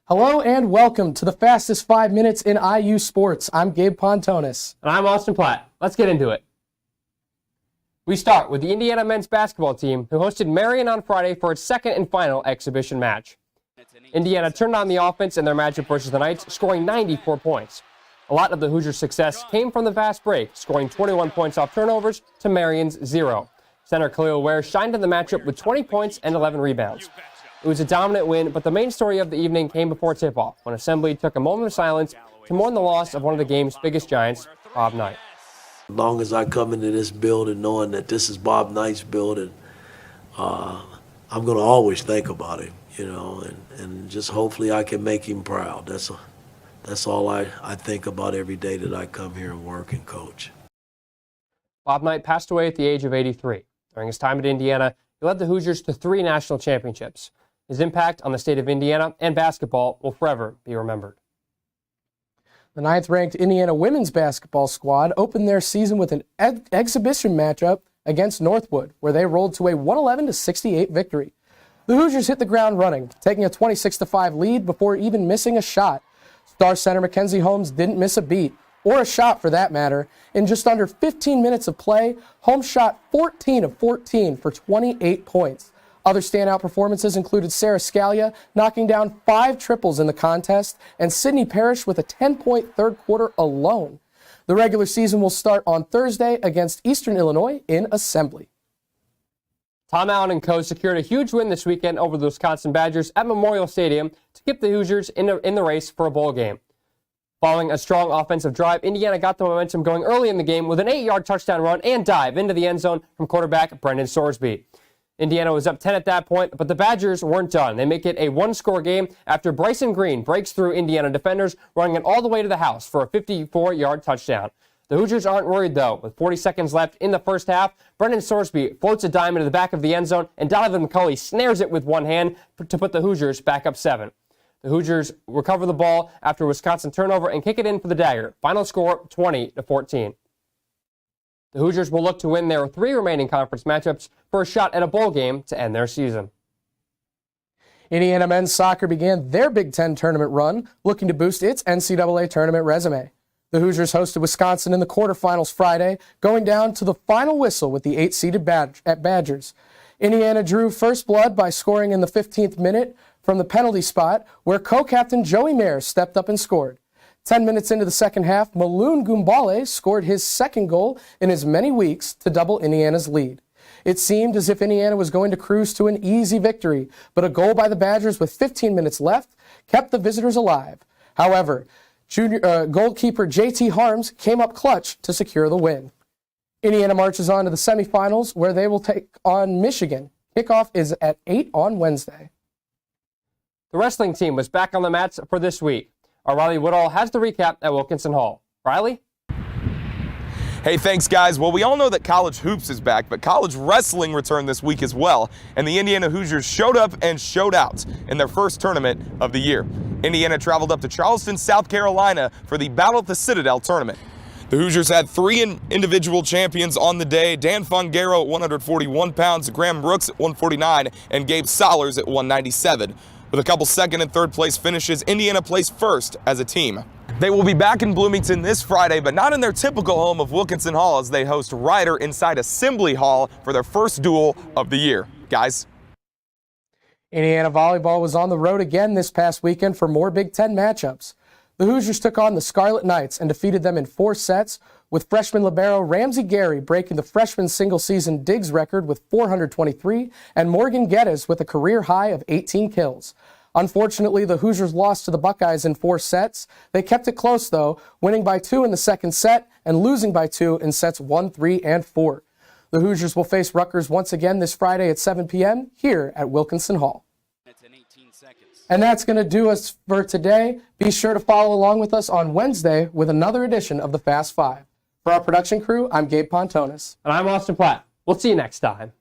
Hello and welcome to the fastest 5 minutes in IU sports. I'm Gabe Pontonis. And I'm Austin Platt. Let's get into it. We start with the Indiana men's basketball team, who hosted Marion on Friday for its second and final exhibition match. Indiana turned on the offense in their matchup versus the Knights, scoring 94 points. A lot of the Hoosiers' success came from the fast break, scoring 21 points off turnovers to Marion's 0. Center Khalil Ware shined in the matchup with 20 points and 11 rebounds. It was a dominant win, but the main story of the evening came before tip-off, when Assembly took a moment of silence to mourn the loss of one of the game's biggest giants, Bob Knight. As long as I come into this building knowing that this is Bob Knight's building, I'm going to always think about him, and just hopefully I can make him proud. That's all I think about every day that I come here and work and coach. Bob Knight passed away at the age of 83. During his time at Indiana, he led the Hoosiers to 3 national championships. His impact on the state of Indiana and basketball will forever be remembered. The 9th-ranked Indiana women's basketball squad opened their season with an exhibition matchup against Northwood, where they rolled to a 111-68 victory. The Hoosiers hit the ground running, taking a 26-5 lead before even missing a shot. Star center Mackenzie Holmes didn't miss a beat, or a shot for that matter. In just under 15 minutes of play, Holmes shot 14 of 14 for 28 points. Other standout performances included Sarah Scalia knocking down 5 triples in the contest and Sydney Parrish with a 10-point third quarter alone. The regular season will start on Thursday against Eastern Illinois in Assembly. Tom Allen and co. secured a huge win this weekend over the Wisconsin Badgers at Memorial Stadium to keep the Hoosiers in the race for a bowl game. Following a strong offensive drive, Indiana got the momentum going early in the game with an 8-yard touchdown run and dive into the end zone from quarterback Brendan Sorsby. Indiana was up 10 at that point, but the Badgers weren't done. They make it a 1-score game after Bryson Green breaks through Indiana defenders, running it all the way to the house for a 54-yard touchdown. The Hoosiers aren't worried, though. With 40 seconds left in the first half, Brendan Sorsby floats a dime into the back of the end zone, and Donovan McCulley snares it with one hand to put the Hoosiers back up 7. The Hoosiers recover the ball after a Wisconsin turnover and kick it in for the Dagger. Final score, 20-14. The Hoosiers will look to win their 3 remaining conference matchups for a shot at a bowl game to end their season. Indiana men's soccer began their Big Ten tournament run, looking to boost its NCAA tournament resume. The Hoosiers hosted Wisconsin in the quarterfinals Friday, going down to the final whistle with the 8-seeded Badgers. Indiana drew first blood by scoring in the 15th minute from the penalty spot, where co-captain Joey Mayer stepped up and scored. 10 minutes into the second half, Maloon Gumbale scored his second goal in as many weeks to double Indiana's lead. It seemed as if Indiana was going to cruise to an easy victory, but a goal by the Badgers with 15 minutes left kept the visitors alive. However, goalkeeper J.T. Harms came up clutch to secure the win. Indiana marches on to the semifinals, where they will take on Michigan. Kickoff is at 8 on Wednesday. The wrestling team was back on the mats for this week. Our Riley Woodall has the recap at Wilkinson Hall. Riley? Hey, thanks, guys. Well, we all know that college hoops is back, but college wrestling returned this week as well, and the Indiana Hoosiers showed up and showed out in their first tournament of the year. Indiana traveled up to Charleston, South Carolina for the Battle at the Citadel tournament. The Hoosiers had 3 individual champions on the day: Dan Fongero at 141 pounds, Graham Brooks at 149, and Gabe Sollers at 197. With a couple second and third place finishes, Indiana placed first as a team. They will be back in Bloomington this Friday, but not in their typical home of Wilkinson Hall, as they host Rider inside Assembly Hall for their first duel of the year. Guys? Indiana volleyball was on the road again this past weekend for more Big Ten matchups. The Hoosiers took on the Scarlet Knights and defeated them in 4 sets, with freshman libero Ramsey Gary breaking the freshman single-season Diggs record with 423, and Morgan Geddes with a career high of 18 kills. Unfortunately, the Hoosiers lost to the Buckeyes in 4 sets. They kept it close, though, winning by 2 in the second set and losing by 2 in sets 1, 3, and 4. The Hoosiers will face Rutgers once again this Friday at 7 p.m. here at Wilkinson Hall. And that's going to do us for today. Be sure to follow along with us on Wednesday with another edition of the Fast Five. For our production crew, I'm Gabe Pontonis. And I'm Austin Platt. We'll see you next time.